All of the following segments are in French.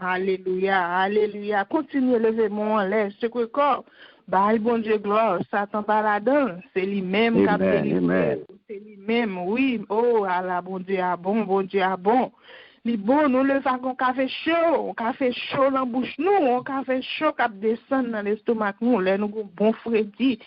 Alléluia, alléluia. Continuez lever mon en l'air, ce que corps. Bah, bon Dieu, gloire, Satan pas là-dedans. C'est lui-même qui a délivré. C'est lui-même, oui. Oh, Allah, bon Dieu, ah bon Dieu, ah bon. Li bon, nous le faisons café chaud dans la bouche nous, on café chaud qui descend dans l'estomac nous, là nous bon Freddy.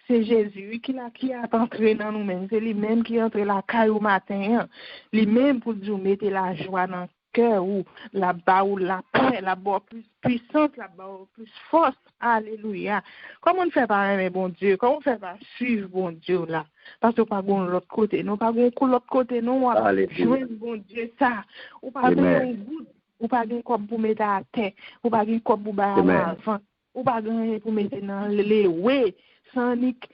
C'est Jésus qui a entré dans nous-mêmes, c'est lui-même qui entre la caille au matin, lui-même pour nous mettre la joie dans le cœur ou là-bas ou la paix, là-bas plus puissante, là-bas plus force. Alléluia. Comment on fait pas aimer bon Dieu? Comment on fait pas suivre bon Dieu là? Parce que pas bon l'autre côté, non pas bon l'autre côté, non, joindre bon Dieu ça. Ou pas un goût, ou pas un corps pour mettre à terre, ou pas un corps pour battre l'enfant, ou pas un pour mettre dans les ouais, sans nique,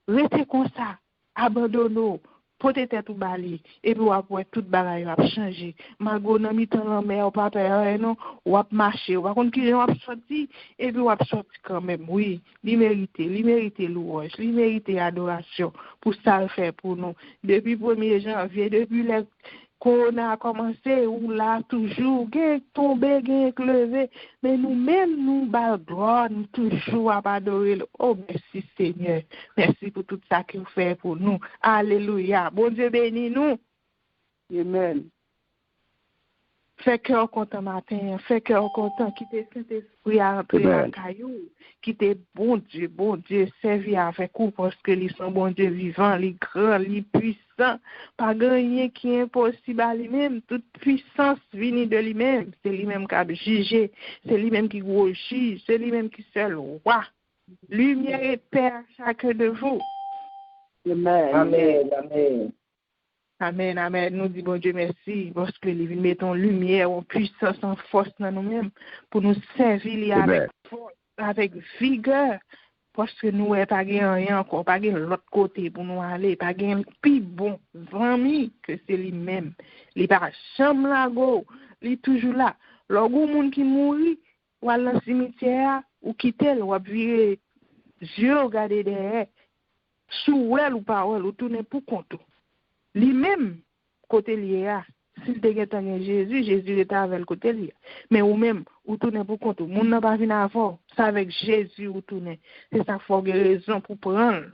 rester comme ça, abandonner. Pote tête ou bali et puis après toute bagaille va changer malgré nan mi temps mais ou pas peur non ou a marcher ou pas contre qui on sorti et puis ou a sorti quand même oui li mérite louange li mérite adoration pour ça le faire pour nous depuis 1er janvier depuis le corona a commencé ou là toujours gain tomber gain lever mais nous-mêmes nous bal gloire nous toujours à adorer oh merci Seigneur merci pour tout ça que vous faites pour nous alléluia bon Dieu bénis nous amen fait cœur content matin fait cœur content quitter Saint-Esprit à entrer dans caillou quitter bon Dieu servir avec vous parce que ils sont bon Dieu vivant les grands les puissants pas rien qui est impossible à lui-même toute puissance vient de lui-même c'est lui-même qui a jugé c'est lui-même qui juge c'est lui-même qui seul roi lumière et paix à chacun de vous amen Amen, amen. Nous disons bon Dieu merci parce que nous mettons lumière, en puissance, en force dans nous-mêmes pour nous servir avec force, avec vigueur. Parce que nous n'avons pas rien encore, pas de l'autre côté pour nous aller, pas de plus bon ami que c'est lui-même. Il n'est pas chambre là, il est toujours là. Lorsqu'il y a un monde qui mourit, ou à le cimetière, ou quitter, ou à virer, Dieu regarder derrière, sous elle ou pas elle, ou tourner pour compte. Lui-même, côté lié, s'il te gagne Jésus était avec le côté lié. Mais ou même, ou tourne pour compte, moun n'a pas venu avant, c'est avec Jésus ou tourne. C'est ça faut raison pour prendre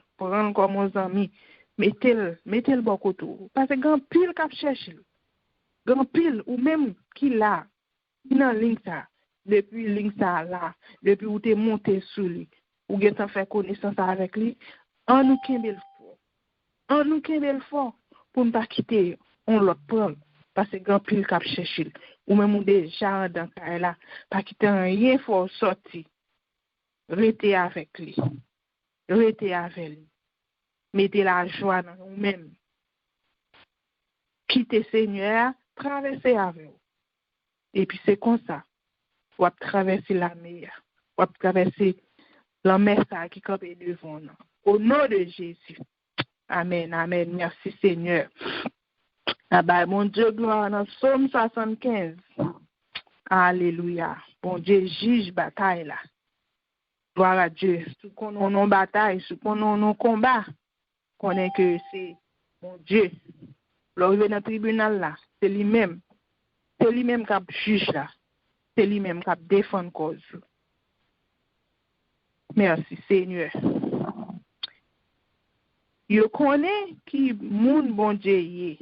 comme nos amis, mettez-le bon côté. Parce que grand pile cap chercher. Grand pile ou même qui là, dans ligne ça, depuis ligne ça là, depuis où t'es monté sous lui, ou t'as fait connaissance avec lui, en nous kembel fort. Pour ne pas quitter, on l'autre prend. Parce que grand pile cap chercher. Ou même ou déjà dans cas là, pas quitter rien faut sortir. Restez avec lui. Restez avec lui. Mettez la joie dans vous-même. Quittez Seigneur, traversez avec vous. Et puis c'est comme ça. Vous avez traversé la mer. Vous avez traversé la mer qui campe devant nous. Au nom de Jésus. Amen, amen. Merci Seigneur. Ah bah, mon Dieu, gloire dans Psaume 75. Alléluia. Bon Dieu, juge bataille là. Gloire à Dieu. Tout qu'on a nos batailles, tout qu'on a nos combats, qu'on est que c'est mon Dieu. L'arrivée dans le tribunal là, c'est lui-même. C'est lui-même qui juge là. C'est lui-même qui défend la cause. Merci Seigneur. Yo connaît qui moun bon Dieu y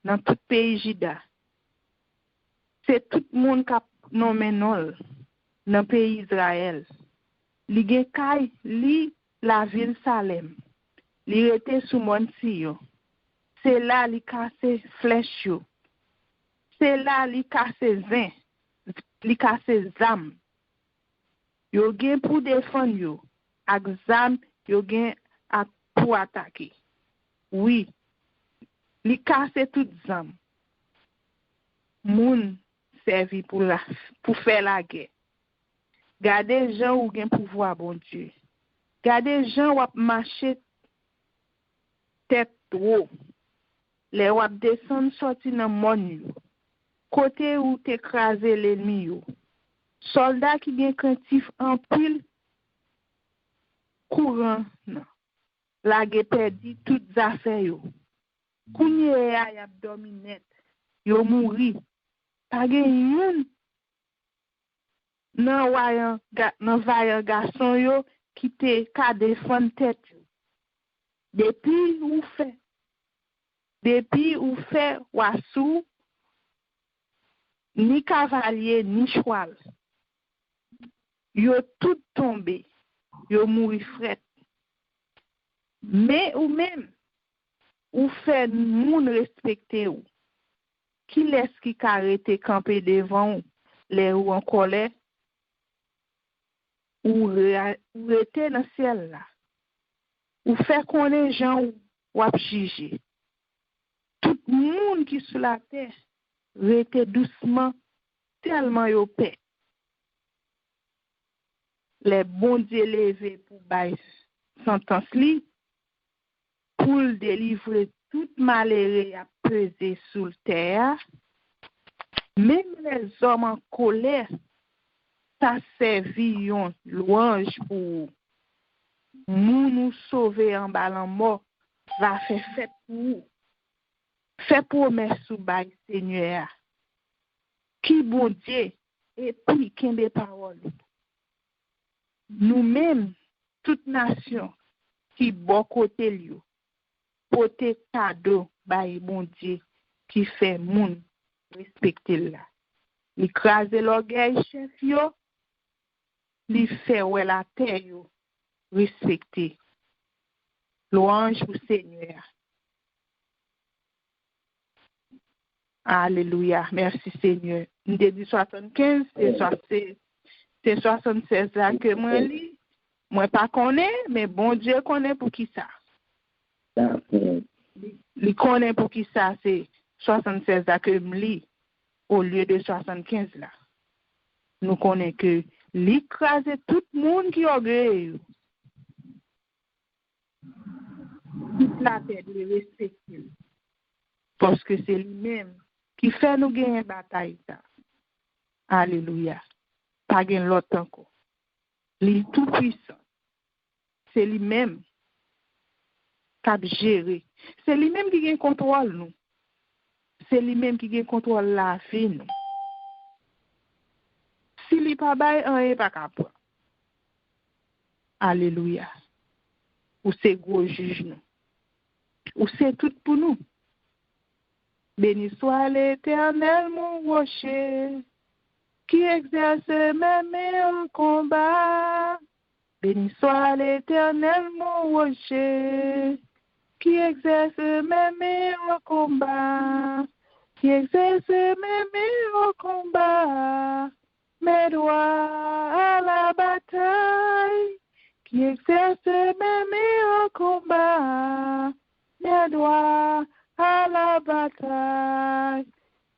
dans tout pays Jida. C'est tout monde qui nommé non dans pays Israël. Li gen kay li la ville Salem. Li rete sous monti yo. C'est là li casse flèche yo. C'est là li casse zin, li casse zam. Yo gen pour défendre yo. Ak zam yo gen pour attaquer. Oui, li casse tout zam. Moun servi pour faire la guerre. Gardez gens ou gen pouvoir bon Dieu. Gardez gens ou marcher tête haut. Les ou descendre sorti dans mon côté où t'écraser l'ennemi yo. Soldat qui gen craintif en pile courant non. La guerre perdu toutes affaires yo. Kounye a y a dominé. Yo mouri. Pa gen yon nan vayan garçon yo qui te ka défendre tête. Depuis ou fait wassou ni cavalier ni cheval. Yo tout tombé. Yo mouri fret. Mais ou même ou fait moun respecter ou. Qui laisse qui arrêter camper devant ou, les ou en colère ou rete dans ciel là. Ou fait qu'on les gens ou ap juger. Tout monde qui sur la terre rete doucement tellement yo paix. Les bons Dieu levé pour bailler sentence li pour le délivrer tout malheureux à peser sous le terre. Même les hommes en colère, ça servi une louange pour nous sauver en bas mort, va faire fait pour fait promesse sous bail Seigneur. Qui bon Dieu et puis qui des paroles. Nous-mêmes, toute nation qui bon côté lui, porter cadeau bail bon Dieu qui fait moun respecter là. Il crase l'orgueil chef yo, il fait ouais la terre yo respecter. Louange pour Seigneur. Alléluia. Merci Seigneur. Nous dit 75, c'est 76 là que moi lis. Moi pas connais, mais bon Dieu connaît pour qui ça. Il connaît pour qui ça, c'est 76 là que me lis au lieu de 75 là. Nous connaissons que l'écrase tout le monde qui orgueille. Toute la terre de respecter. Parce que c'est lui-même qui fait nous gagner une bataille. Alléluia. Pas gagner l'autre encore. Il est tout puissant. C'est lui-même qui a géré. C'est lui-même qui gagne contrôle nous. C'est lui-même qui gagne contrôle la vie nous. Si il pas bail, on est pas capable. Alléluia. Ou c'est gros juge nous. Ou c'est tout pour nous. Béni soit l'Éternel, mon rocher, qui exerce mes meilleurs combats. Béni soit l'Éternel, mon rocher, qui exerce mes meilleurs combats. Qui exerce mes meilleurs combats. Mes doigts à la bataille. Qui exerce mes meilleurs combats. Mes doigts à la bataille,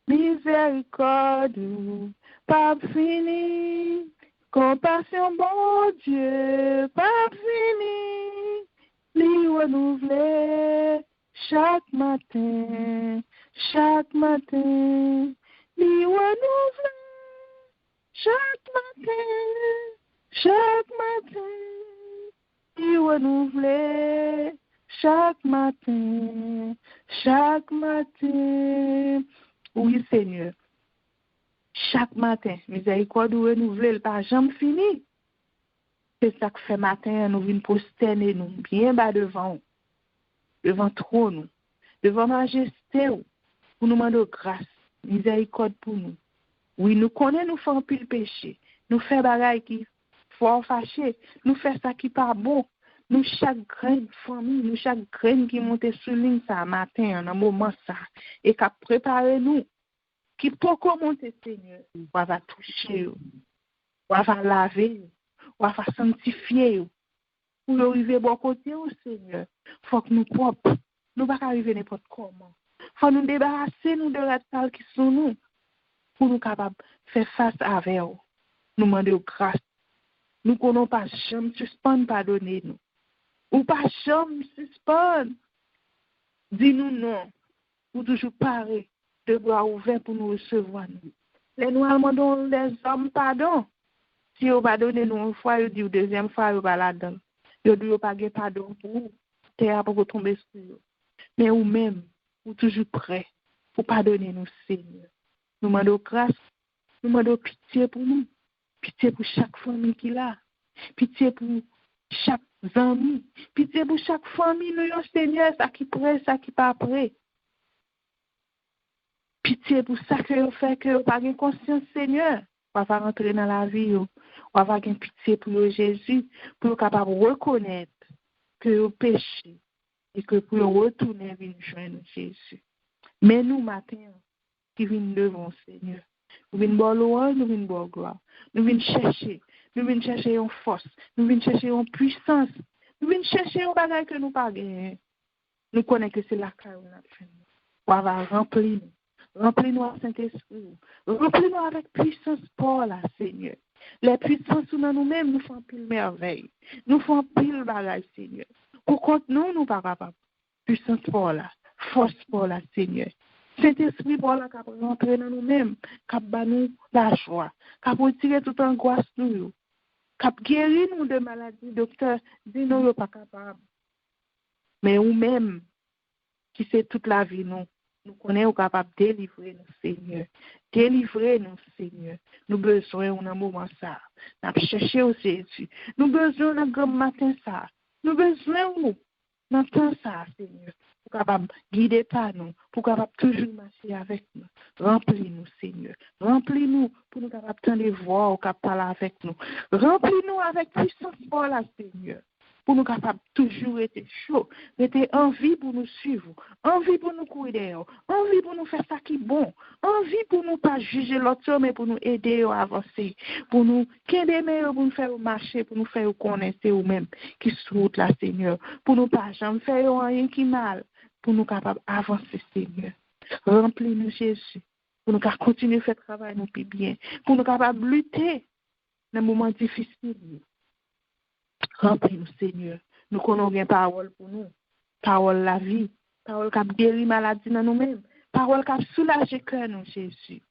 miséricorde, pas fini, compassion, bon Dieu, pas fini, lui renouveler chaque matin, lui renouveler chaque matin, lui renouveler chaque matin. Oui, Seigneur. Chaque matin, miséricorde renouvelée, le pas jamais fini. C'est ça que fait matin, nous venons prosterner nous, bien bas devant trône, devant majesté, pour nous demander grâce, miséricorde pour nous. Oui, nous connaissons, nous faisons plus le péché. Nous faisons bagaille qui fort fâché. Nous faisons ça qui pas bon. Nous, chaque graine famille, nous, chaque graine qui monte sur ligne ça matin, en un moment ça, et qui a préparé nous, qui peut monter, Seigneur, on va toucher, on va laver, on va sanctifier, pour arriver bon côté, Seigneur. Il faut que nous propres, nous ne pouvons pas arriver n'importe comment. Il faut nous débarrasser nous de la tâche qui sont nous, pour nous capables de faire face avec eux. Nous demandons grâce. Nous ne connaissons pas jamais suspendre, pardonner nous. Ou pas jamais suspendre. Dis-nous non. Ou toujours parer de bras ouverts pour nous recevoir. Les noirs demandons les hommes pardon. Si on va donner nous une fois, on dit deuxième fois, on va là-dedans. On dit on pas de pardon pour vous. Terre pour vous tomber sur vous. Mais ou même, ou toujours prêt pour pardonner nous, Seigneur. Nous demandons grâce, nous demandons pitié pour nous. Pitié pour chaque famille qui l'a. Pitié pour chaque ami. Pitié pour chaque famille, nous, Seigneur, ça qui prêt, ça qui pas prêt. Pitié pour ça que vous faites que vous n'avez pas conscience, Seigneur. On va rentrer dans la vie. On va avoir pitié pour Jésus, pour être capable de reconnaître que vous péchez et que pour retourner vers joindre Jésus. Mais nous, matin, qui venons devant Seigneur, nous venons boire louange, nous venons boire gloire. Nous venons chercher une force, nous venons chercher une puissance, nous venons chercher un bagage que nous pas gagné. Nous connaissons que c'est la carrière qu'on a fait. On va remplir nous. Remplis-nous à Saint-Esprit. Remplis-nous avec puissance pour la Seigneur. Les puissances dans nous-mêmes nous font pile merveille. Nous font pile bagage, Seigneur. Pour contre nous, nous pas capables. Puissance pour la, force pour la, Seigneur. Saint-Esprit pour la, qui rentrer dans nous-mêmes, qui bat nous la joie, qui retirer toute angoisse nous, qui guérir nous de maladies. Docteur, dis-nous, pas capable. Mais nous-mêmes, qui c'est toute la vie, nous connaissons capables de délivrer nous, Seigneur. Délivrer nous, Seigneur. Nous besoin d'un moment ça. Nous avons cherché au Jésus. Nous besoin d'un grand matin ça. Nous besoin d'un temps ça, Seigneur. Pour capable guider par nous. Pour capable toujours marcher avec nous. Remplis-nous, Seigneur. Remplis-nous pour nous capables de voir ou capable parler avec nous. Remplis-nous avec puissance pour la, Seigneur. Pour nous capables toujours être chaud, être envie pour nous suivre, envie pour nous courir, envie pour nous faire ça qui est bon, envie pour nous pas juger l'autre, mais pour nous aider à avancer, pour nous qu'aider meilleur, pour nous faire marcher, pour nous faire connaître nous-mêmes qui sont route là, Seigneur, pour nous pas jamais faire rien qui mal, pour nous capables d'avancer, Seigneur. Remplis-nous, Jésus, pour nous continuer à faire travail nous plus bien, pour nous capables de lutter dans les moments difficiles. Remplis-nous, Seigneur. Nous connaissons bien parole pour nous. Parole la vie. Parole qui a guéri maladie dans nous-mêmes. Parole qui a soulagé cœur nous, Jésus.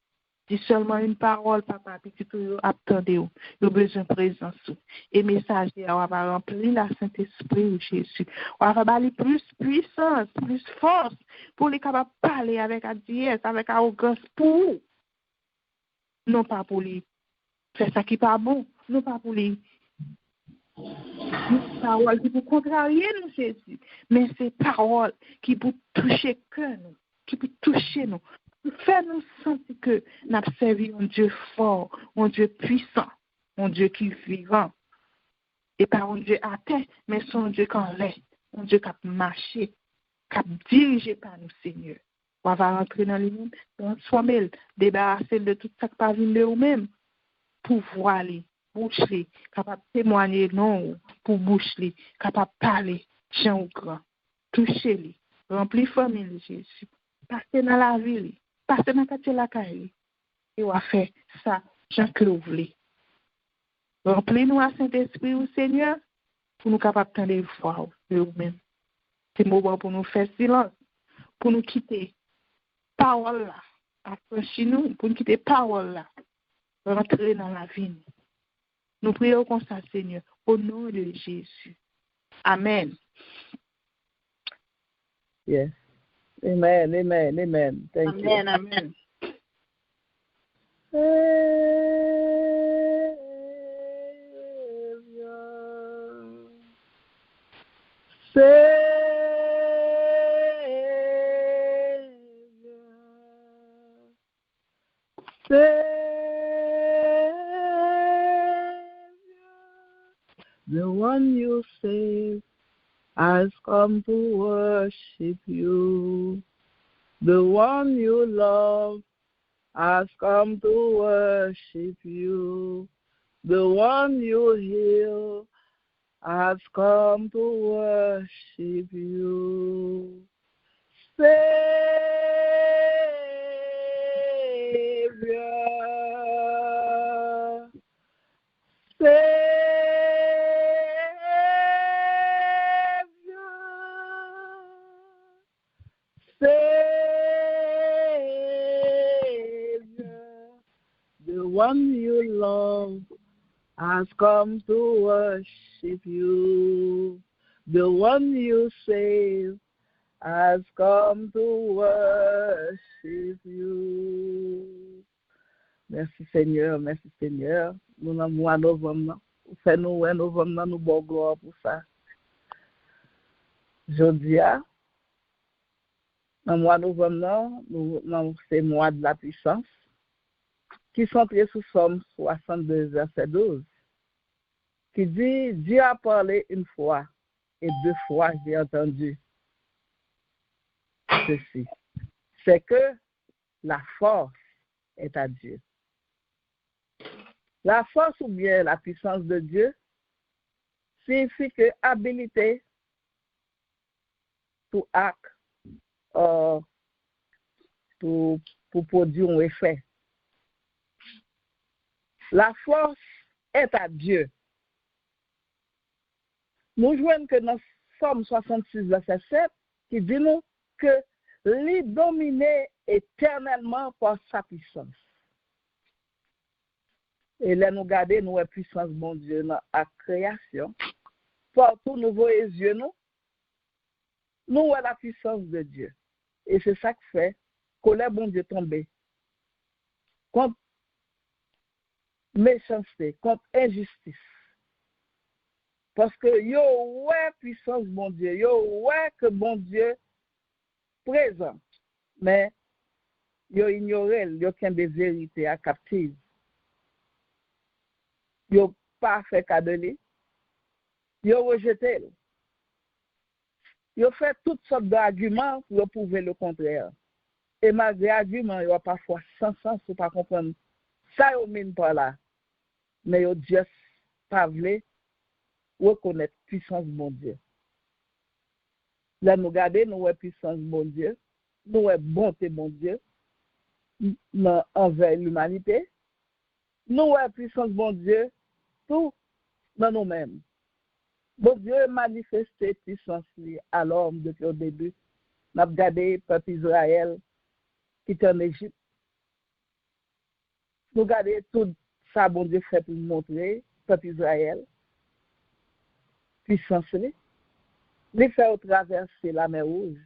Dis seulement une parole, papa, puis tu peux attendre. Nous avons besoin de présence. Et message, on va remplir la Saint-Esprit, Jésus. On va avoir plus puissance, plus force pour les capables de parler avec adiès, avec arrogance pour vous. Non pas pour les faire ça qui n'est pas bon. Non pas pour les paroles qui pour contrarier nous, Jésus. Mais c'est paroles qui pour toucher cœur nous, qui pour toucher nous, pour faire nous sentir que nous avons servi un Dieu fort, un Dieu puissant, un Dieu qui est vivant. Et pas un Dieu à terre, mais son Dieu qui en l'air, un Dieu qui a marché, qui a dirigé par nous, Seigneur. On va rentrer dans lui-même, transformer, débarrasser de tout ça qui pas venu de nous-mêmes, pour voir les boucher, capable de témoigner non, pour boucher, capable de parler, chien ou grand, toucher les, remplir famille Jésus, passer dans la ville, passer dans le quartier de la caille, et on va faire ça, Jean que vous voulez. Remplis-nous à Saint-Esprit au Seigneur, pour nous capables de voir de nous-mêmes. C'est moment pour nous faire silence, pour nous quitter parole là, affranchir nous, pour nous quitter parole là, rentrer dans la vie. Nous prions comme ça, Seigneur, au nom de Jésus. Amen. Yes. Amen, amen, amen. Thank you. Amen, amen. Savior, the one you save has come to worship you. The one you love has come to worship you. The one you heal has come to worship you. Savior, Savior, the one you love has come to worship you. The one you save has come to worship you. Merci Seigneur, merci Seigneur. nous dans le mois de novembre. Fait nous, ouais, novembre, nous bon gloire pour ça. Je dis, dans le mois de novembre, c'est le mois de la puissance, qui sont centré sur Somme 62, verset 12, qui dit, Dieu a parlé une fois, et 2 fois j'ai entendu ceci. C'est que la force est à Dieu. La force ou bien la puissance de Dieu signifie que habilité pour acte, pour produire un effet. La force est à Dieu. Nous jouons que dans Somme 66, verset 7, qui dit nous que lui dominer éternellement par sa puissance. Et là, nous gardons nos puissances, bon Dieu, dans la création. Partout, nous voyons les yeux, nous voyons la puissance de Dieu. Et c'est ça qui fait que le bon Dieu tombe contre méchanceté, contre injustice. Parce que yo ouais puissance bon Dieu, yo ouais que bon Dieu présent, mais yo ignoré, yo qu'un des vérités à captive. Yo pas fait cadeau li, yo rejeté. Yo fait toutes sortes d'arguments pour prouver le contraire. Et malgré arguments, yo parfois sans sens pour pas comprendre ça yo mine par là. Mais yo juste pas voulu reconnaître puissance bon Dieu. Là nous garder nous puissance bon Dieu, nous bonté bon Dieu envers l'humanité. Nous puissance bon Dieu tout dans nous-mêmes. Bon Dieu manifesté puissance à l'homme depuis le début. Nous avons regardé le peuple Israël qui était en Égypte. Nous avons regardé tout ça bon Dieu fait pour montrer le peuple Israël. Puissance il fait traverser la mer Rouge.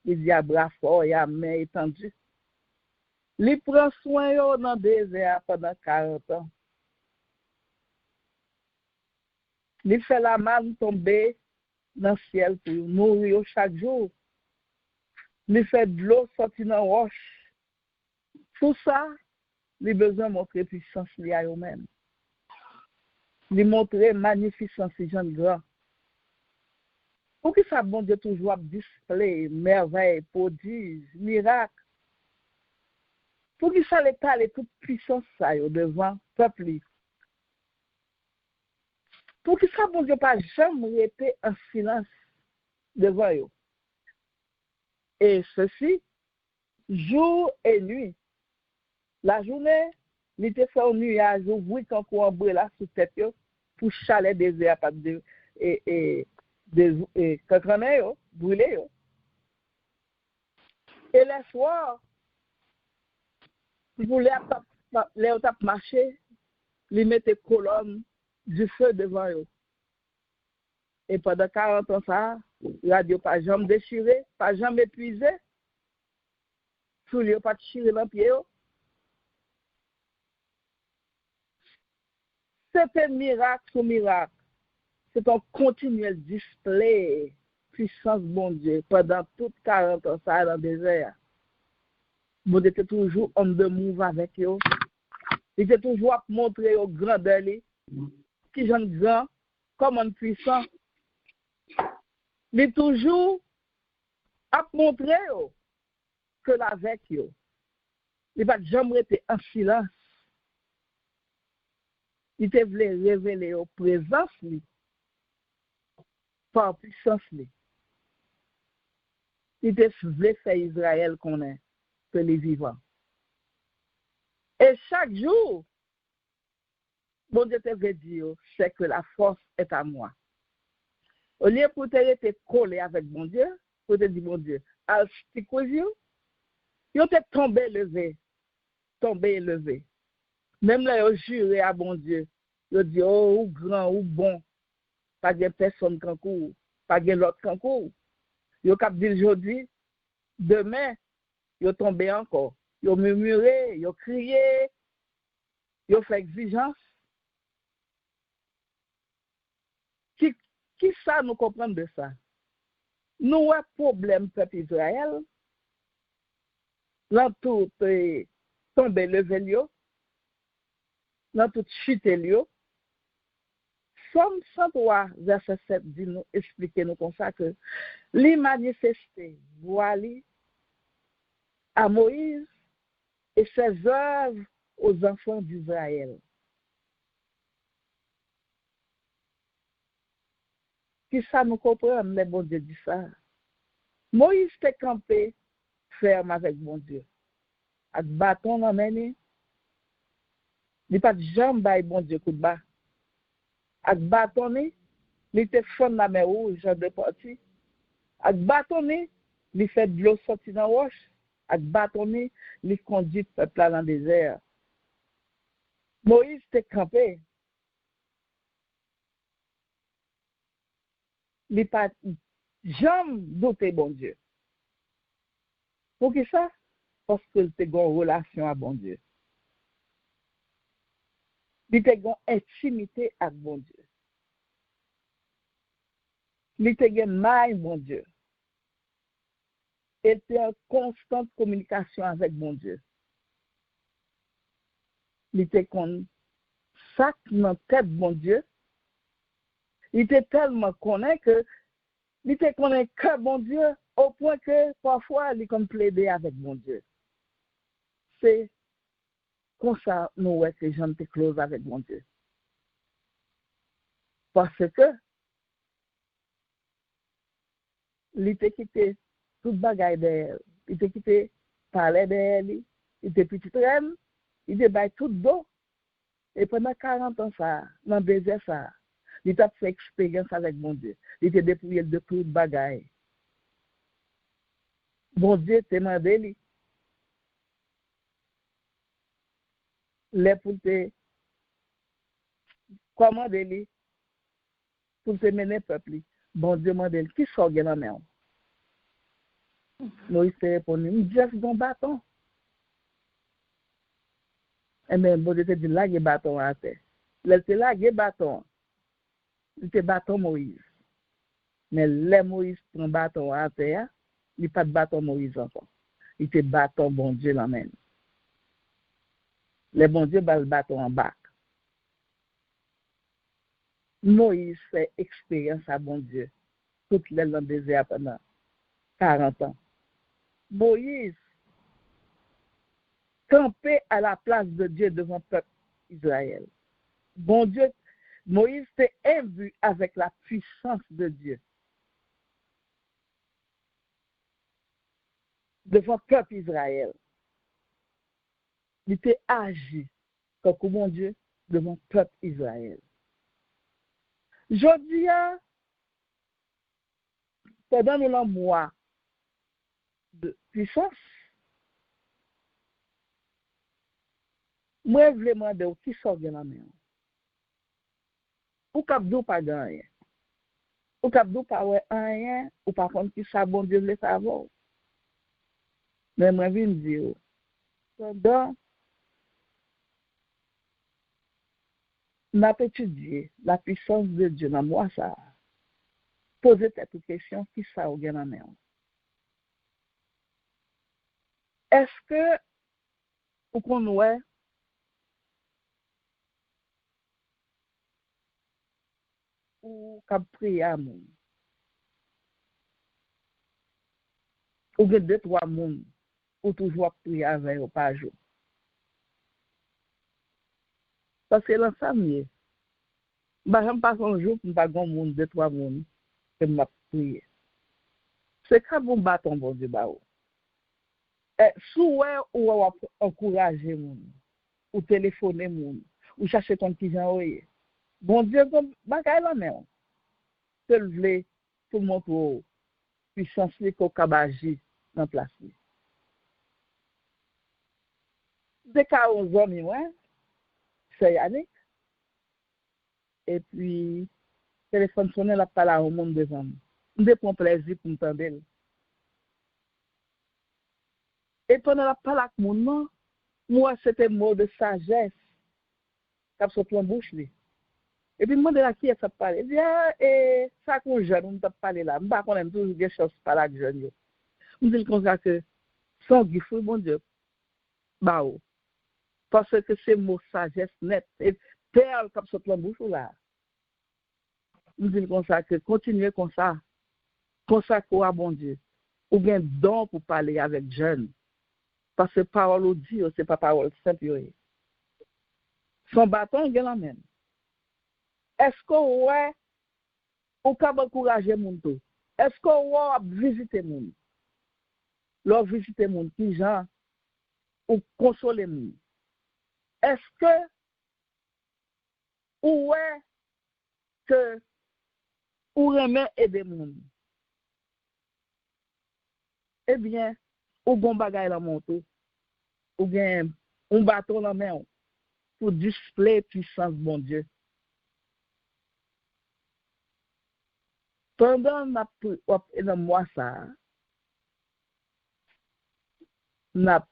Il dit à bras fort et à main étendue. Il prend soin dans le désert pendant 40 ans. Il fait la manne tomber dans le ciel pour nourrir chaque jour. Il fait de l'eau sortir dans la roche. Tout ça, il a besoin de montrer puissance liée à eux-mêmes. Il montre magnificence et gens grand. Pour que ça bon Dieu toujours display, merveille, prodige, miracle. Pour que ça l'étale toute puissance ça devant peuple. Pour que ça bon Dieu pas jamais rester en silence devant eux. Et ceci, jour et nuit. La journée, il était fait un nuage, ouvrir quand on ombrella sous tête pour chaler des airs et des cancraner brûler. Et le soir, pour les marcher, ils mettaient colonne du feu devant eux. Et pendant 40 ans, ça, la radio pas jamais déchiré, pas jamais épuisé. Tout le pas tiré dans le pied. C'est un miracle sur miracle. C'est un continuel display puissance bon Dieu pendant toutes 40 ans ça dans le désert. Vous étiez toujours homme de move avec eux. Il était toujours à montrer aux grandeurs, qui sont grands, comment puissant. Il est toujours à montrer que avec eux. Il va jamais être en silence. Il te voulait révéler aux présence par puissance. Il te voulait faire Israël connaître que les vivants. Et chaque jour, bon Dieu te veut dire, c'est que la force est à moi. Au lieu pour te coller avec bon Dieu, pour te dire bon Dieu, al stick with you, il te tombé levé. Même là, il juré à bon Dieu. Il dit, oh, ou grand, ou bon. Pas de personne qui court, pas de l'autre qui court. Il a dit aujourd'hui, demain, il est tombé encore. Il a murmuré, il a crié, il a fait exigence. Qui ça nous comprend de ça? Nous avons problème peuple Israël. Dans tout tomber levé lio, dans tout chute lio. Somme 103, verset 7, dit nous, expliquez nous comme ça que les manifestés voilés à Moïse et ses œuvres aux enfants d'Israël. Qui ça nous comprend, mais bon Dieu dit ça. Moïse était campé ferme avec bon Dieu. Avec bâton dans la main, il n'y a pas de jambe by bon Dieu coup de bas. Avec bâton, il était fond dans la mer rouge, genre de parti. Avec bâton, il fait de l'eau sortir dans la roche. Avec bâton, il conduit le peuple dans le désert. Moïse était campé. Il n'y a pas de jambe douter bon Dieu. Pour qui ça? Parce qu'il a une relation avec bon Dieu. Il a une intimité avec bon Dieu. Il a une maille bon Dieu. Il était en constante communication avec bon Dieu. Il était comme sac dans la tête bon Dieu. Il était tellement connu que il était connu que bon Dieu au point que parfois il comme plaider avec bon Dieu. C'est comme ça nous ouais que gens te close avec bon Dieu. Parce que il était quitté toute bagaille d'elle, il était quitté parler d'elle, il était petit reine, il était bail tout dos. Et pendant 40 ans ça, dans le désert ça, il a fait expérience avec mon Dieu. Il était dépouillé de toute bagaille. Bon Dieu t'a demandé lui. Les pour te commander lui pour te mener peuple. Bon Dieu m'a dit qui sort dans la main. Moïse te répondit, juste dans bâton. Et bien, bon Dieu te dit, là, il y a bâton à terre. Là, il là, il y a bâton. Il te bâton Moïse. Mais là, Moïse prend bâton à terre, il n'y a pas de bâton Moïse encore. Il te bâton bon Dieu la main. Le bon Dieu bat le bâton en bas. Moïse fait expérience à bon Dieu. Toute l'aile dans le désert pendant 40 ans. Moïse campé à la place de Dieu devant le peuple Israël. Bon Dieu, Moïse s'est imbu avec la puissance de Dieu. Devant le peuple Israël. Il était agi comme mon Dieu devant le peuple Israël. Je dis, pendant le mois de puissance, moi, je voulais demander qui sort de la main. Ou capdou pas gagner. Ou capdou pas ouais rien, ou par contre qui ça bon Dieu le savoir. Mais moi, je viens dire, pendant n'a pas étudié la puissance de Dieu dans moi, ça. Posez cette question, qui ça au la main? Est-ce que, vous connaissez, ou qu'à prier à moun? Ou que 2-3 moun, ou toujours prier avec eux par jour? Parce que l'ensemble, bah, je ne passe pas un jour pour ne pas avoir 2-3 moun que je prier. C'est quand vous battez bon Dieu, bah, sous ou encourager moun, ou téléphoner moun, ou chercher ton petit gens, bon Dieu, comme bagaille la main. Se lever pour montrer puissance qu'on cabagie dans place. Dès qu'à 11 ans, c'est Yannick. Et puis, téléphone sonne, la parole au monde devant nous. Je prends plaisir pour m'entendre. Et pendant la parole avec mon nom, moi, c'était un mot de sagesse. Cap sur ton bouche. Et puis, moi, de là, qui est ça parler? Il dit, et ça qu'on jeune, on t'a parlé là. Je ne sais pas qu'on aime toujours des choses par là que jeune. Je dis comme ça que, sans guifou, mon Dieu, bah, parce que c'est mot sagesse net. Et perle comme ça, la bouche là. Je dis comme ça que, continuez comme ça. Consacrez à bon Dieu. Ou bien don pour parler avec jeunes. Parce que parole au Dieu, ce n'est pas parole simple. Son bâton, il est même. Est-ce que ouais, on peut encourager les gens? Est-ce que ouais, visiter les gens? Leur visiter les gens, qui gens, ou consoler les gens? Est-ce que ouais, que ou remet aider les gens? Eh bien, ou bon bagay la monto, ou bien un bâton la main pour displayer puissance bon Dieu. Pendant le mois ça, n'a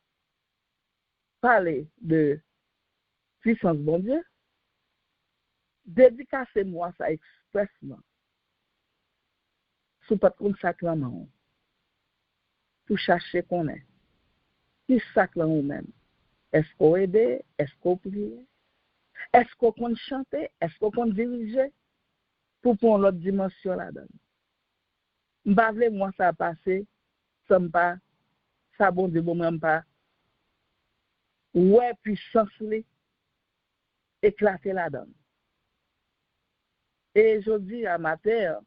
parlé de puissance bon Dieu, dédicacer moi ça expressement. Sous pas de sacrement, pour chercher qu'on est. Qui sacrement même? Est-ce qu'on aide? Est-ce qu'on prie? Est-ce qu'on chante? Est-ce qu'on dirige? Pour prendre l'autre dimension là-dedans. M'bavle moi ça passé, ça me pas, ça bon Dieu bon même pas. Ouais, puissance li éclater là-dedans. Et je dis à ma terre,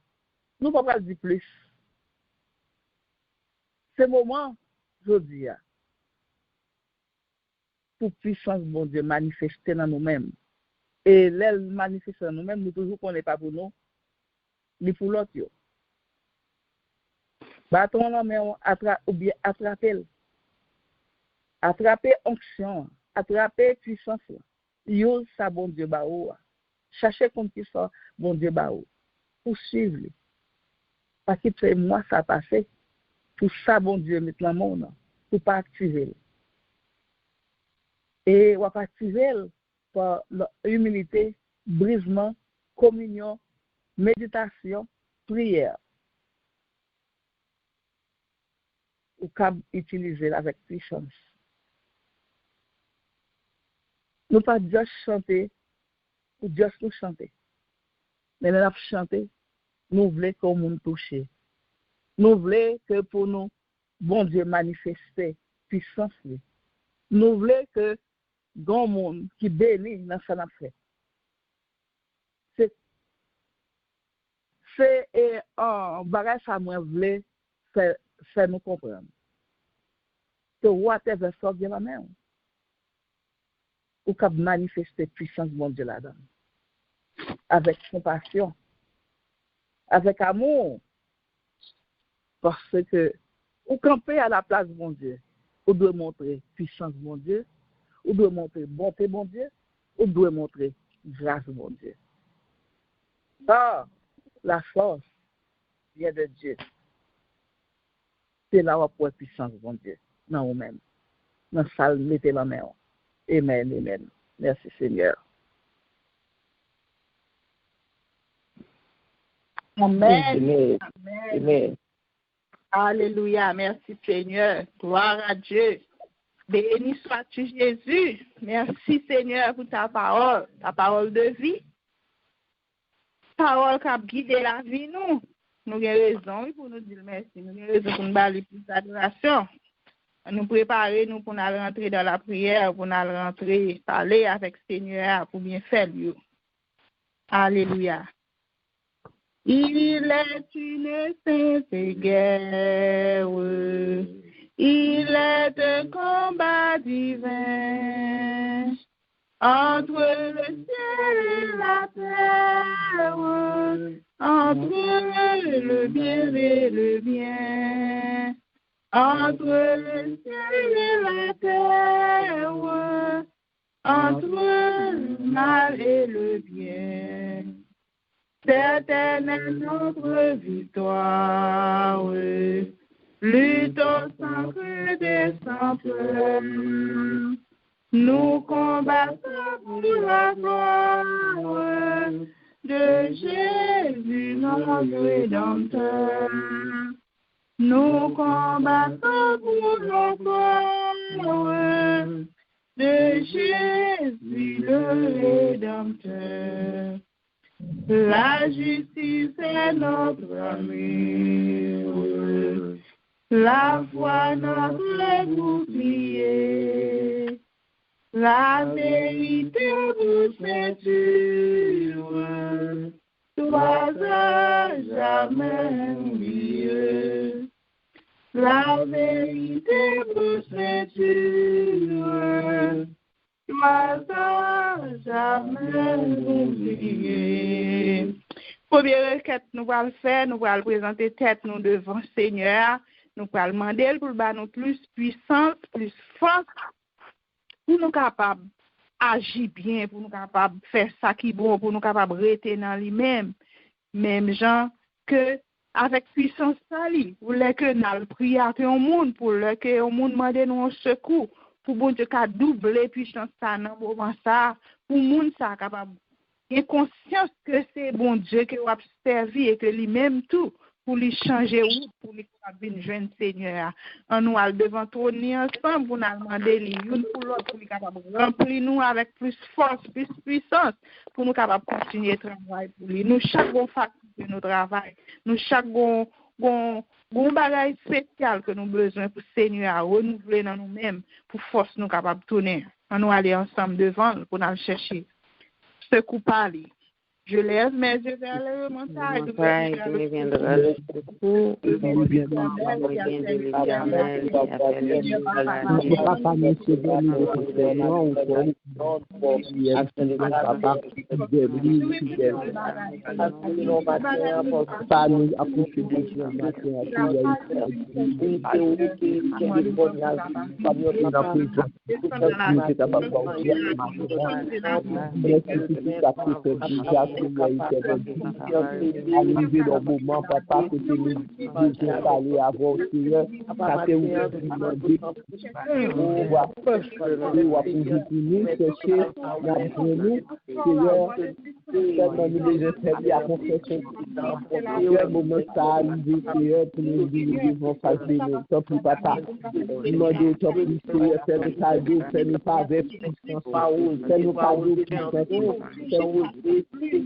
nous ne pouvons pas dire plus. Ce moment, je dis, pour puissance bon Dieu manifester dans nous-mêmes. Et l'aile manifester dans nous-mêmes, nous toujours qu'on n'est pas pour nous, ni pour l'autre. Bâton la main, ou bien attraper. Attraper onction, attraper puissance. Yo ça bon Dieu baou. Cherchez comme qui ça bon Dieu baou. Pour suivre. Parce que c'est moi ça passé. Pour ça bon Dieu mettre la main pour pas activer. Et on va activer par l'humilité, brisement, communion, méditation, prière. Ou cap utiliser avec puissance. Nous pas juste chanter ou juste nous chanter. Mais nous chanter, nous voulons que nous toucher. Nous voulons que pour nous, bon Dieu manifeste puissance. Nous voulons que grand monde qui bénit dans sa fait. C'est un bagage à moi voulait faire nous comprendre. Que whatever sort de la main. Ou qu'à manifester puissance bon Dieu là-dedans. Avec compassion, avec amour. Parce que, ou camper à la place bon Dieu, ou doit montrer puissance bon Dieu, ou doit montrer bonté bon Dieu, ou doit montrer grâce bon Dieu. Ah, la force vient de Dieu. C'est là où pour puissance bon Dieu, dans nous-mêmes. Dans la salle, mettez la main. Amen, amen. Merci Seigneur. Amen. Amen. Amen. Amen. Alléluia. Merci Seigneur. Gloire à Dieu. Béni sois-tu Jésus. Merci Seigneur pour ta parole de vie. Parole qui a guidé la vie nous. Nous avons raison pour nous dire merci. Nous avons raison pour nous parler plus d'adoration. Nous préparer nous pour nous rentrer dans la prière, pour nous rentrer, parler avec le Seigneur pour bien faire lui. Alléluia. Il est une sainte guerre, il est un combat divin entre le ciel et la terre, entre le bien et le bien. Entre le ciel et la terre, entre le mal et le bien, certaine est notre victoire. Luttons sans crainte et sans peur, nous combattons pour la gloire. de Jésus, notre Rédempteur. Nous combattons pour nos corps, de Jésus, le Rédempteur. La justice est notre armure, la foi notre bouclier, la vérité nous ceinture, toi à jamais oublié. La vérité nous ceinture, toi à jamais oublié. Première requête, nous allons le faire, nous allons présenter tête nous devant le Seigneur, nous allons demander pour nous plus puissance, plus force, pour nous capables d'agir bien, pour nous capables de faire ça qui est bon, pour nous capables de rester dans lui-même, même gens que avec puissance sali, pour que nous prions au monde, pour que le monde demande nous un secours, pour bon Dieu qu'a doubler puissance ça dans moment ça, pour monde ça capable et conscience que c'est bon Dieu qui va servir et que lui-même tout pour lui changer route, pour lui venir jeune Seigneur. On nous al devant tourner ensemble pour nous demander l'une pour l'autre pour lui capable remplir nous avec plus force, plus puissance pour nous capable continuer le travail pour lui. Nous chaque bon facteur de notre travail, nous chaque bon bagage spécial que nous avons besoin pour Seigneur à renouveler dans nous-mêmes pour force nous capable de tourner. On nous aller ensemble devant pour nous chercher. Ce coup parler. Je lève mes yeux vers les montagnes. Arrivé dans le moment, papa, que tu nous dis aller avant le Seigneur, ça t'est ouvert de demander, on va nous chercher, nous, Seigneur, certainement nous déjà servi à confession. Quel moment ça arrive, Seigneur, pour nous dire devant face de nous, tant plus papa, demander tant plus, Seigneur, fais-nous cadeau, fais-nous pas avec puissance, fais-nous cadeau, puissance, fais-nous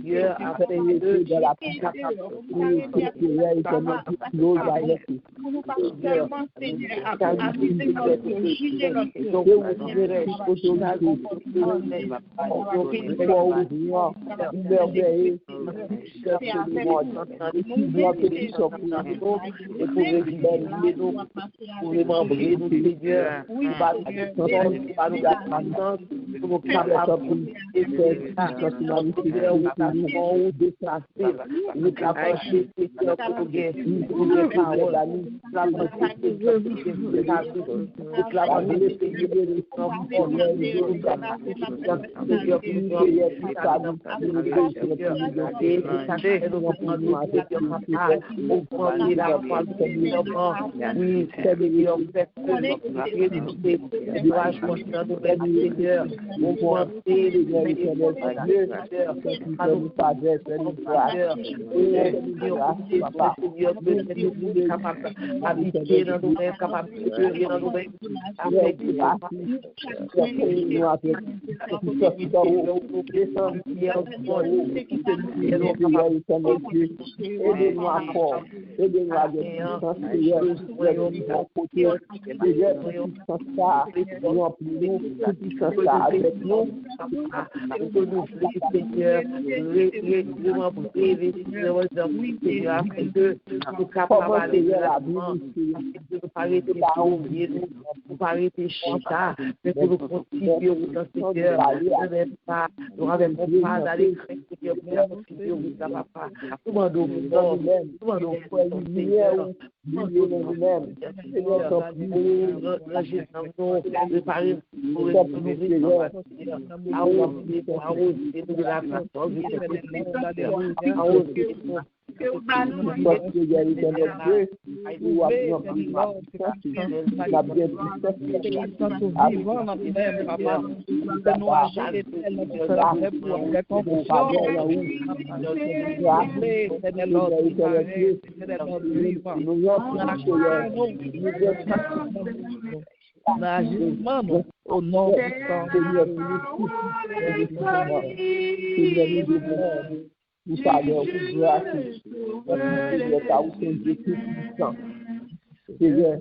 Seigneur, afin de la puissance, Seigneur, et que nous close avec lui. Seigneur, Lié dans nous-mêmes. Seigneur, ton prière. Au nom du Seigneur, nous parlons de grâce, de ta Dieu tout-puissant. Seigneur,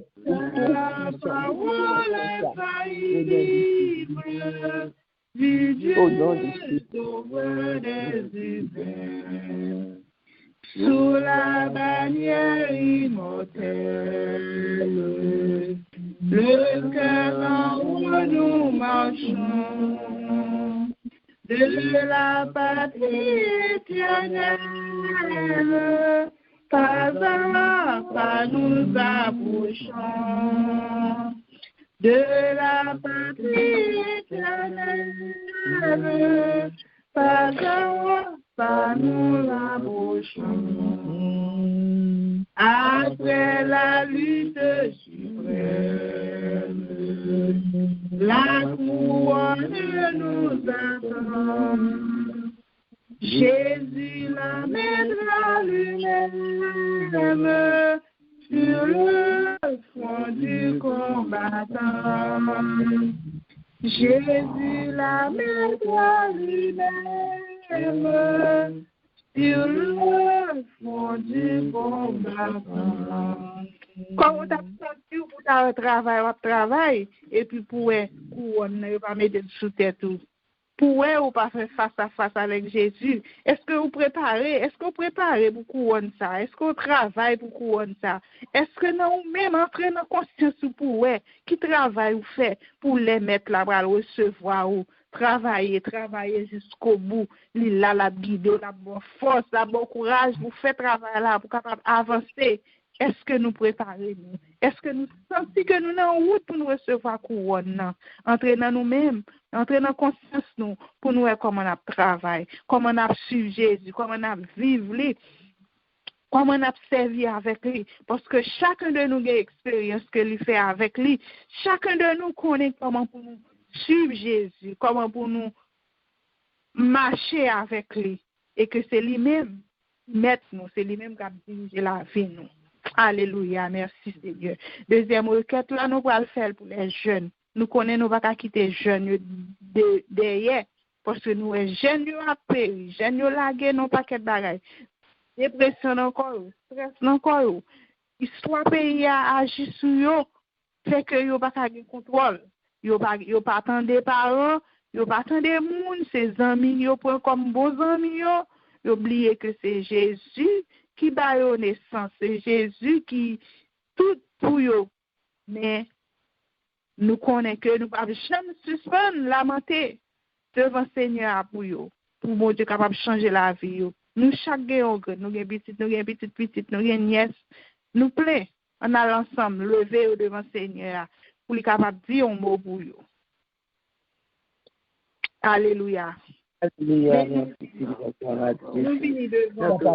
au nom du Christ. Sous la bannière immortelle, le cœur en où nous marchons, de la patrie éternelle, pas à pas nous approchons, de la patrie éternelle, pas à pas nous approchons. Après la lutte suprême, la couronne nous attend. Jésus la mettra lui-même sur le front du combattant. Jésus la mettra lui-même sur le front du combattant. Quand on t'a senti pour ta travail, et puis pour ne pas mettre sous tête tout. Pour ou pas faire face à face avec Jésus. Est-ce que vous préparez pour couronne ça? Est-ce que vous travaillez pour couronne ça? Est-ce que nous même entrer dans conscience pour qui travaille ou fait pour les mettre là pour recevoir ou travailler jusqu'au bout, là la guider, la bonne force, la bon courage pour faire travail là pour capable avancer. Est-ce que nous préparons nous? Est-ce que nous sentons que nous sommes en route pour nous recevoir couronne? Entrer dans nous-mêmes, entrer dans conscience nous pour nous voir comment on travaille, comment on suivre Jésus, comment on vivre lui, comment on servi avec lui. Parce que chacun de nous a l'expérience que lui fait avec lui. Chacun de nous connaît comment pour nous suivre Jésus, comment pour nous marcher avec lui. Et que c'est lui-même mettre nous, c'est lui-même qui a dirigé la vie nous. Alléluia, merci Seigneur. Deuxième requête, là, nous allons le faire pour les jeunes. Nous connaissons, nous ne pouvons pas quitter les jeunes derrière, parce que nous, les jeunes, nous avons péri, les jeunes, nous avons lagué, nos paquets de bagages. Dépression encore, stress encore. Histoire pays a agi sur eux, fait que nous n'avons pas de contrôle. Nous n'avons pas attendre des parents, nous n'avons pas attendre des gens, ses amis, nous prennent comme beaux amis, nous oubliez que c'est Jésus qui bat la naissance, c'est Jésus qui tout pour eux. Mais nous connaissons que nous ne pouvons jamais suspendre, lamenter devant le Seigneur pour eux, pour mon Dieu capable de changer la vie. Nous, chaque nous avons petite, nous avons petite, nous avons nièce, nous plaît, on a l'ensemble, lever devant le Seigneur pour lui capable de dire un mot pour eux. Alléluia. Alléluia, nous venons devant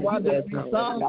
Roi de puissance,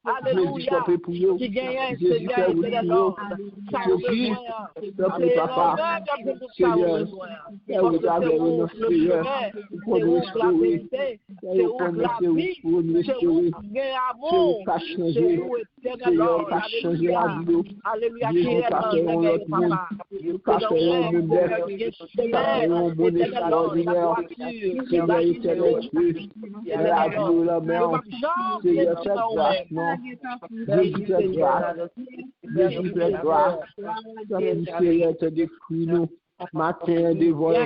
Alléluia. Qui gagne, Seigneur, c'est l'ordre. Matin devant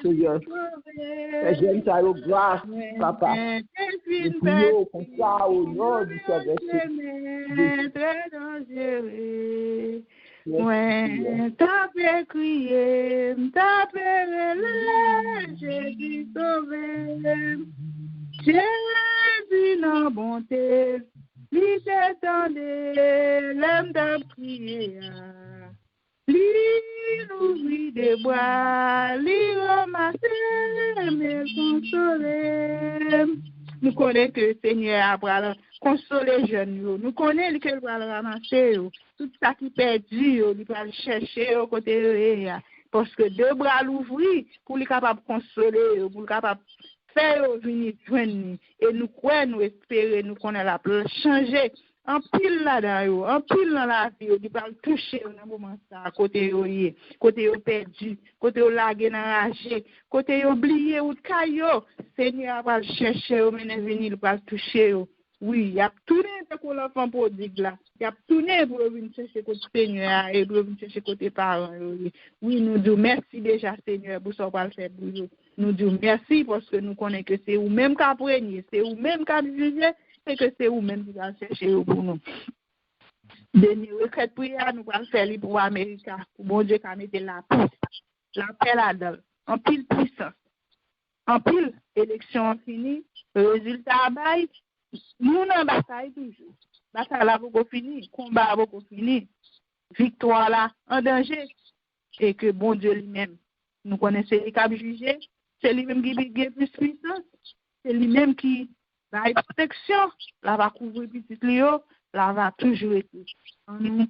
Seigneur. J'aime ta grâce, papa. Et prions comme ça au nom du Seigneur. Ouais, t'as fait crier, t'as fait relais, j'ai dit sauver. Jésus, non bonté, lui t'attendait, l'aime de prier. Lui ouvrit des bois, lui ramasser, mais consoler. Nous connaissons que le Seigneur a consoler jeunes. Nous connaissons qu'il va le ramasser. Tout ça qui est perdu, il va le chercher au côté. Parce que deux bras l'ouvrir pour lui capable de consoler, pour lui capable de faire venir joindre. Et nous croyons, nous espérons, nous connaissons la place changer. En pile là-dedans, en pile dans la vie, il va le toucher dans un moment ça, côté perdu, côté lagué dans la rage, côté oublié ou de caillou. Seigneur va le chercher, il va venir, il va le toucher. Oui, il y a tourné pour l'enfant prodigue là. Il y a tourné pour venir chercher côté Seigneur et pour venir chercher côté parents. Oui, nous disons merci déjà Seigneur pour ce qu'on va faire pour nous. Nous disons merci parce que nous connaissons que c'est vous-même qui apprenez, c'est vous-même qui jugez et que c'est vous-même qui va chercher pour nous. Dernier requête prière, nous allons faire pour l'Amérique, pour bon Dieu qui a mis la paix là-dedans, en pile puissance, en pile élection finie, résultat bail, nous en bataille toujours. Bataille là beaucoup fini, combat beaucoup fini, victoire là en danger, et que bon Dieu lui-même, nous connaissons les cap jugés, c'est lui-même qui a plus puissance, c'est lui-même qui va protection, là va couvrir petit Léo, là va toujours être. Nous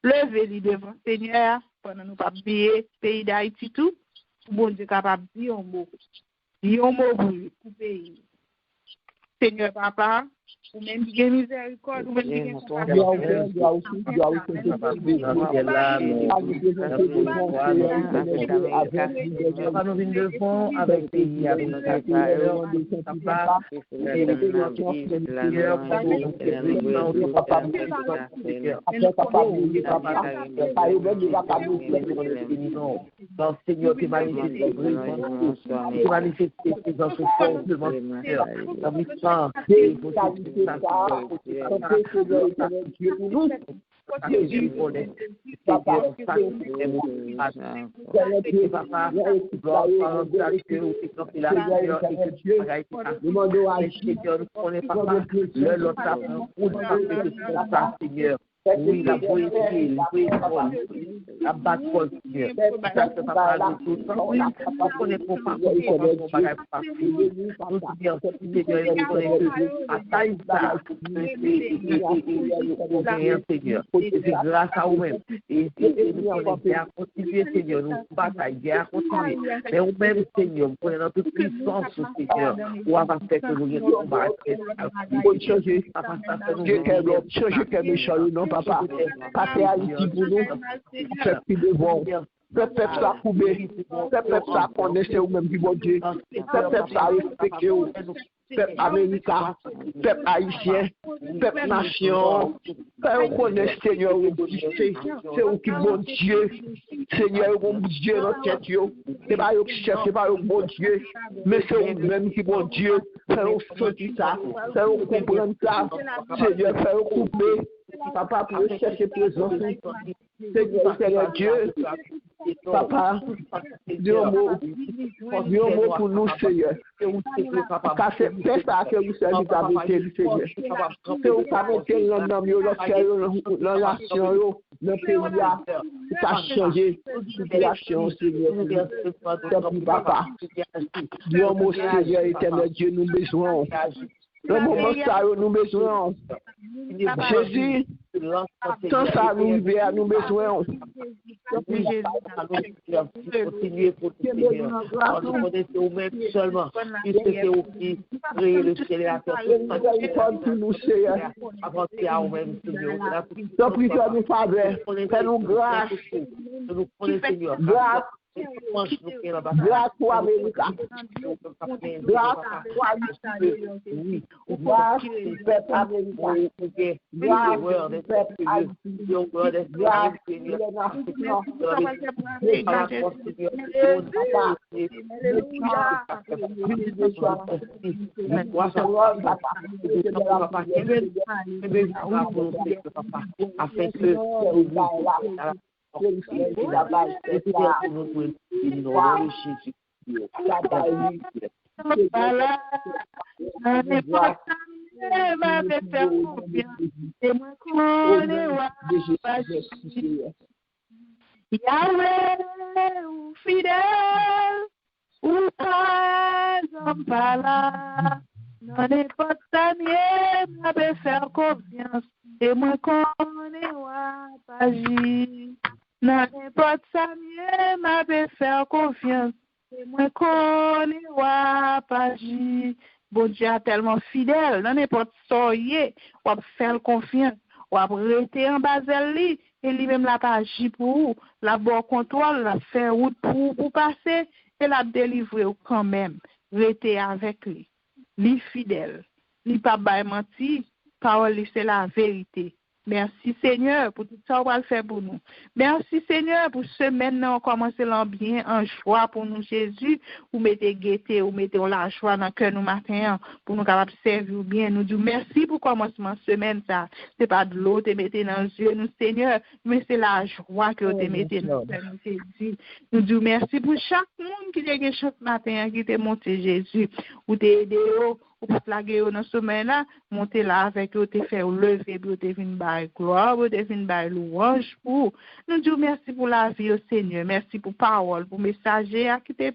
lever devant Seigneur pendant nous pas oublier pays d'Haïti tout bon Dieu capable dire un mot pour pays Seigneur papa ou même qui miséricorde ou même qui nous devons avec pays avec dans Seigneur qui manifeste dans ce fond de oui, la poésie, la bataille, ça se passe tout le temps. Oui, on est pour pas nous dire Seigneur, c'est grâce à vous-même. Et à continuer, Seigneur, nous batailler, à continuer. Mais vous-même, Seigneur, vous prenez notre puissance, Seigneur, pour avoir fait que nous changer quelque chose, non, papa. Papa, Haïti pour nous, c'est plus de bon. Peuple ça coupé, peuple ça connaissez ou même du bon Dieu, peuple ça respecté ou, peuple américain, peuple haïtien, peuple nation, peuple connaît Seigneur c'est où qui bon Dieu, Seigneur bon Dieu dans tête c'est pas eux qui cherchent, c'est pas eux bon Dieu, mais c'est eux même qui bon Dieu, c'est eux sentir ça, c'est eux comprendre ça, Seigneur fait eux couper. Papa, pour chercher présence, Seigneur Dieu, papa, dis un mot pour nous, Seigneur. Car c'est ça que vous servez avec le Seigneur. C'est vous qui mettez dans la nation, le pays, ça a changé la situation, Seigneur. Papa, dis un mot, Seigneur éternel Dieu, nous besoin. Le moment ça, nous besoin. Jésus, quand ça arrive, nous besoin. Continuez pour nous connaissez vous-même seulement. Puisque c'est vous qui créez le ciel et la terre. Nous, Seigneur. Avancez à vous-même, Seigneur. Nous prions nous faveur. Fais-nous grâce. Nous prenons, Seigneur. Grâce. Grâce pour l'Amérique. Grâce pour l'Amérique. Grâce pour l'Amérique. Grâce Yahweh, fidèle, ou pas en là, non n'importe ça, m'a fait faire confiance, et moi connais pas agir. Non n'importe ça, m'a fait faire confiance, et moi connais pas agir. Bon Dieu est tellement fidèle, non n'importe ça, on va faire confiance, on va rester en bas de lui. Et lui-même la pas agi pour vous, la bon contrôle, la faire route pour passer, et la délivrer quand même. Restez avec lui. Lui fidèle. Lui pas bail menti, parole, c'est la vérité. Merci Seigneur pour tout ça qu'on va le faire pour nous. Merci Seigneur pour ce maintenant on commence l'an bien en joie pour nous Jésus. Ou mettez gaieté, ou mettez la joie dans le cœur nous matin pour nous capables de servir bien. Nous disons merci pour commencement semaine ça. C'est pas de l'eau te mettez dans les yeux nous Seigneur, mais c'est la joie que te mettez dans nous Jésus. Nous disons merci pour chaque monde qui est chaque matin qui te monté Jésus. Ou te aidé ou pas plaguer dans ce semaine-là, monter là avec eux, te faire lever, puis te venir par gloire, te venir par louange pour. Nous disons merci pour la vie au Seigneur, merci pour parole, pour messager qui te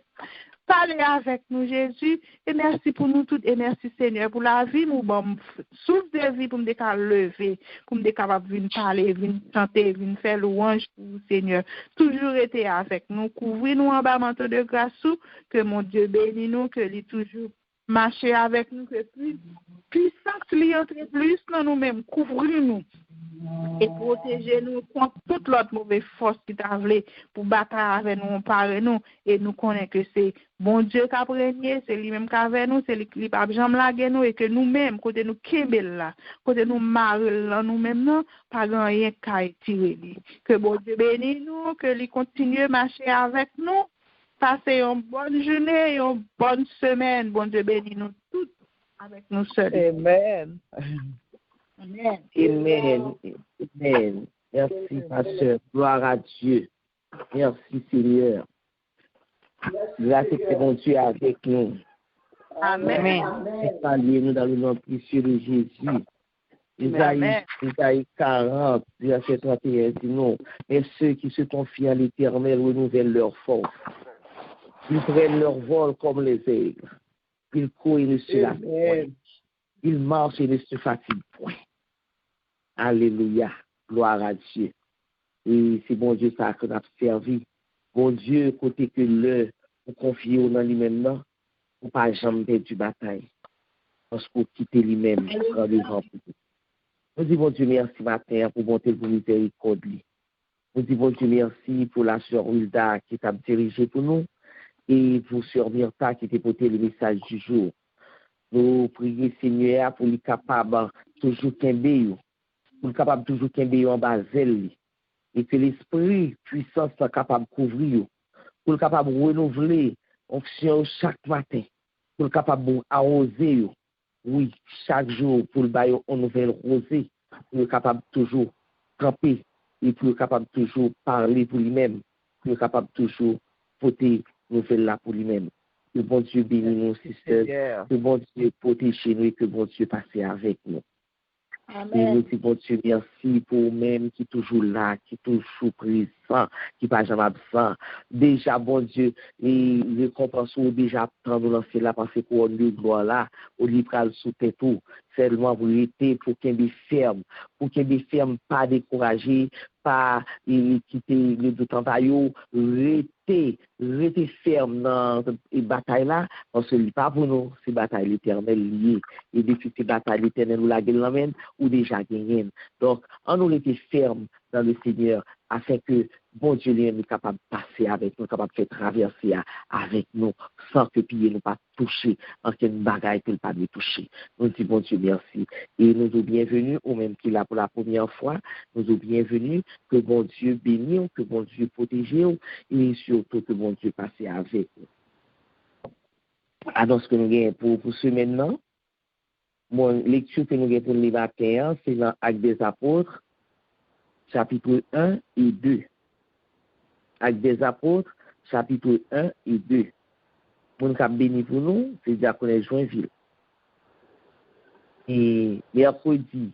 parler avec nous Jésus, et merci pour nous tous, et merci Seigneur pour la vie, nous bon souffle de vie pour me lever, pour me capable de venir parler, venir chanter, venir faire louange pour vous Seigneur. Toujours été avec nous, couvrir-nous en bas manteau de grâce, que mon Dieu bénisse nous, que lui toujours marcher avec nous, que plus puissance lui entre plus dans nous-mêmes, couvrir-nous et protéger nous contre toute l'autre mauvaise force qui t'a voulu pour battre avec nous, parer nous, et nous connaissons que c'est bon Dieu qui a régné, c'est lui-même qui a avec nous, c'est lui qui n'a jamais lagué nous, et que nous-mêmes, côté nous kébel là, côté nous marrel là, nous-mêmes, non, pas rien qu'à tirer. Que bon Dieu bénisse nous, que lui continue à marcher avec nous. Passez une bonne journée, une bonne semaine. Bon Dieu bénisse nous tous avec nous seuls. Amen. Amen. Amen. Amen. Merci, pasteur. Gloire à Dieu. Merci, Seigneur. Grâce que bon Dieu est avec nous. Amen. Saluez-nous dans le nom précieux de Jésus. Isaïe 40, verset 31, dit non. Mais ceux qui se confient à l'Éternel renouvellent leur force. Ils prennent leur vol comme les aigles. Ils courent et ne se lassent point. Ils marchent et ne se fatiguent point. Alléluia. Gloire à Dieu. Et c'est bon Dieu ça qu'on a servi. Bon Dieu, côté que l'heure, vous confiez au nom lui-même, non, vous pas jamais perdre du bataille. Parce que vous quittez lui-même, quand les gens. Nous disons bon Dieu merci matin pour bonté pour miséricorde. Nous disons bon Dieu merci pour la sœur Wilda qui t'a dirigé pour nous. Et pour Sœur Myrta qui t'a porté le message du jour. Nous prions Seigneur pour lui capable toujours kembe, pour lui capable toujours kembe en bas zèle, et que l'esprit puissance soit capable de couvrir, pour lui capable de renouveler onction chaque matin, pour lui capable de arroser, oui, chaque jour, pour le bailler en nouvelle rosée, pour lui capable toujours camper, et pour lui capable toujours parler pour lui-même, pour lui capable toujours porter nouvelle là pour lui-même. Que bon Dieu bénisse nous, sisters. Que bon Dieu protège nous et que bon Dieu passe avec nous. Amen. Et nous disons bon Dieu merci pour vous-même qui est toujours là, qui est toujours présent, qui n'est pas jamais absent. Déjà, bon Dieu, et récompense déjà tant de lancer là parce que on lui gloire là, on lui prend sous tête tout. Seulement pour l'été, pour qu'il y ait ferme, pas découragé, pas quitter le doute en taillot, rester ferme dans les batailles là, parce que ce n'est pas pour nous, c'est bataille l'éternel liée. Et depuis ces batailles l'éternel nous la gagne ou déjà gagné. Donc, on nous était ferme dans le Seigneur afin que bon Dieu lui est capable de passer avec nous, capable de faire traverser avec nous, sans que pied nous pas toucher, en quelle bagaille qu'il pas de toucher. Nous disons bon Dieu merci. Et nous sommes bienvenus, ou même qu'il a pour la première fois, nous sommes bienvenus, que bon Dieu bénisse, que bon Dieu protège, et surtout que bon Dieu passe avec nous. Alors, ce que nous avons pour ce maintenant, mon lecture que nous avons pour le matin, c'est dans Actes des Apôtres, chapitre 1 et 2. Actes des Apôtres, chapitre 1 et 2. Mon cap béni pour nous, c'est Diaconesse Joinville. Et mercredi,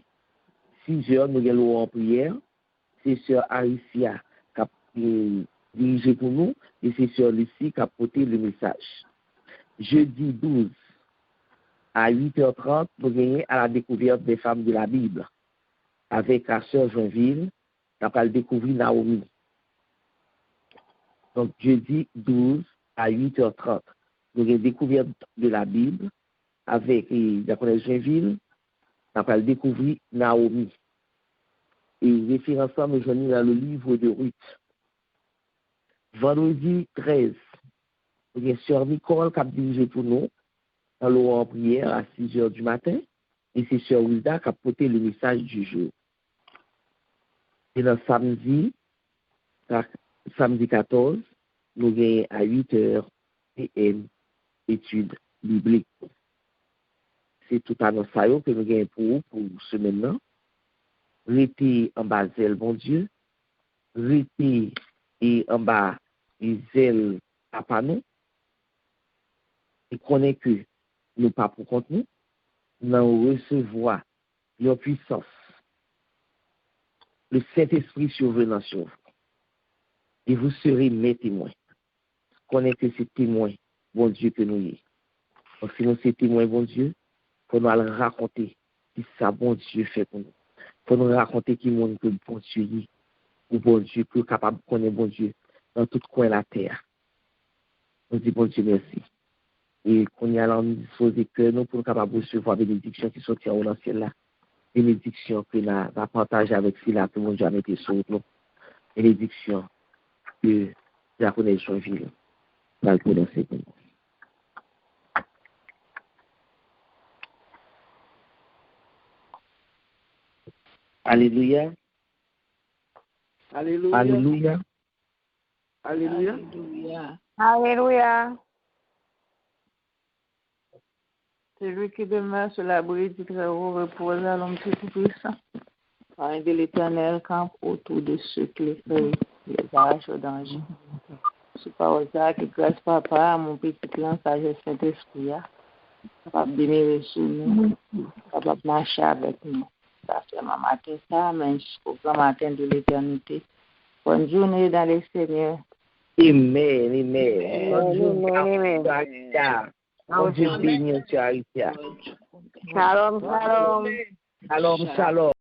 6h, nous allons en prière. C'est Sœur Aricia qui a dirigé pour nous et c'est Sœur Lucie qui a porté le message. Jeudi 12 à 8h30, nous gagnons à la découverte des femmes de la Bible avec la Sœur Joinville qui va découvrir Naomi. Donc, jeudi 12 à 8h30, nous avons découverte de la Bible avec la Diaconesse Joinville qui va découvrir Naomi. Et référence nous joignons dans le livre de Ruth. Vendredi 13, nous avons Sœur Nicole qui a dirigé pour nous dans l'eau en prière à 6h du matin. Et c'est Sœur Wilda qui a porté le message du jour. Et le samedi 14, nous gagnons à 8h PM études bibliques. C'est tout à nos saillons que nous gagnons pour ce maintenant. Restez en bas zèle, bon Dieu. Restez et en bas zèle papa nous. Et connaît que nous pas pour compte nous. Nous recevoir leur puissance. Le Saint-Esprit survenant sur vous. Et vous serez mes témoins. Connaissez que c'est témoins, bon Dieu, que nous y. Parce que nous, c'est témoins, bon Dieu, pour nous aller raconter ce que ça, bon Dieu, fait pour nous. Pour nous raconter qui monde que bon Dieu y, ou bon Dieu, que capable de connaître bon Dieu dans tout coin de la terre. On dit bon Dieu, merci. Et qu'on y a là, nous disposer que nous, pour nous capables de recevoir des bénédictions qui sont tirées dans le ciel là. Bénédictions que nous va partager avec ceux-là que mon Dieu a mis sur nous. Bénédictions que la connexion ville va le prononcer pour nous. Alléluia. Alléluia. Alléluia. Alléluia. Alléluia. Celui qui demeure sur l'abri du Très-Haut repose à l'homme tout-puissant. Car de l'Éternel campe autour de ceux qui les feuilles, les arrachent au danger. C'est par ça que grâce papa à mon petit clan, sagesse Saint-Esprit, capable de demeurer sur nous, capable de marcher avec nous. Ça fait ma matin ça, mais jusqu'au grand matin de l'éternité. Bonne journée dans les Seigneurs. Amen, amen. Bonne journée. Amen. Bon Dieu bénisse tu as. Shalom, shalom. Shalom, shalom.